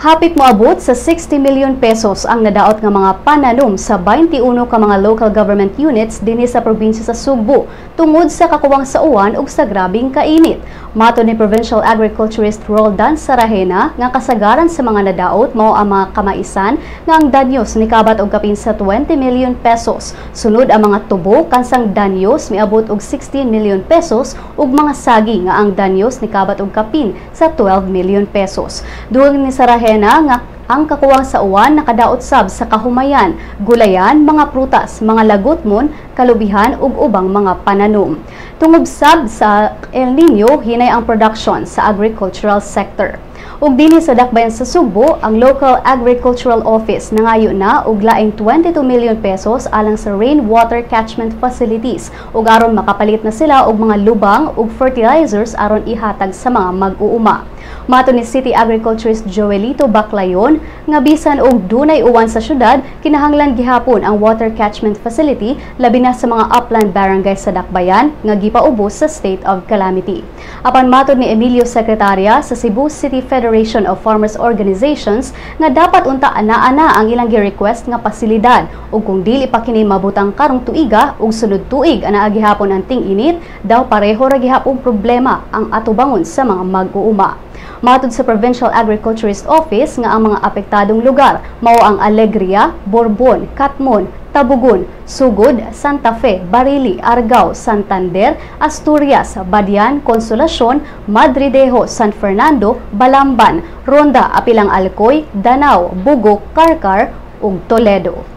Hapit moabot sa 60 million pesos ang nadaot nga mga pananom sa 21 ka mga local government units dinhi sa probinsya sa Sugbo tungod sa kakuwang sa uwan ug sa grabing kainit. Mato ni Provincial Agriculturist Roldan Sarahena nga kasagaran sa mga nadaot mao ang mga kamaisan nga ang danyos nikabat og kapin sa 20 million pesos. Sunod ang mga tubo kansang danyos miabot og 16 million pesos ug mga sagi nga ang danyos nikabat og kapin sa 12 million pesos. Duol ni Sarahena nga ang kakuwang sa uwan nakadaot sab sa kahumayan, gulayan, mga prutas, mga lagutmon, kalubihan ug ubang mga pananom. Tungod sab sa El Nino hinay ang production sa agricultural sector. Ug dinhi sa dakbayan sa Sugbo, ang Local Agricultural Office nangayo na og laing 22 million pesos alang sa rainwater catchment facilities ug aron makapalit na sila og mga lubang ug fertilizers aron ihatag sa mga mag-uuma. Mato ni City Agriculturist Joelito Baclayon nga bisan og dunay uwan sa syudad, kinahanglan gihapon ang water catchment facility labi na sa mga upland barangay sa dakbayan nga gipaubos sa state of calamity. Apan matod ni Emilio Secretaria sa Cebu City Federation of Farmers Organizations nga dapat unta ana-ana ang ilang gi-request nga pasilidad ug kung dili pa kini mabutang karong tuiga ug sunod tuig anaa gihapon ang ting-init, daw pareho ra gihapon problema ang atubangon sa mga mag-uuma. Matod sa Provincial Agriculturist Office nga ang mga apektadong lugar mao ang Alegria, Borbon, Catmon, Tabugon, Sugod, Santa Fe, Barili, Argao, Santander, Asturias, Badian, Consolacion, Madridejo, San Fernando, Balamban, Ronda, Apilang Alcoy, Danao, Bugok, Carcar ug Toledo.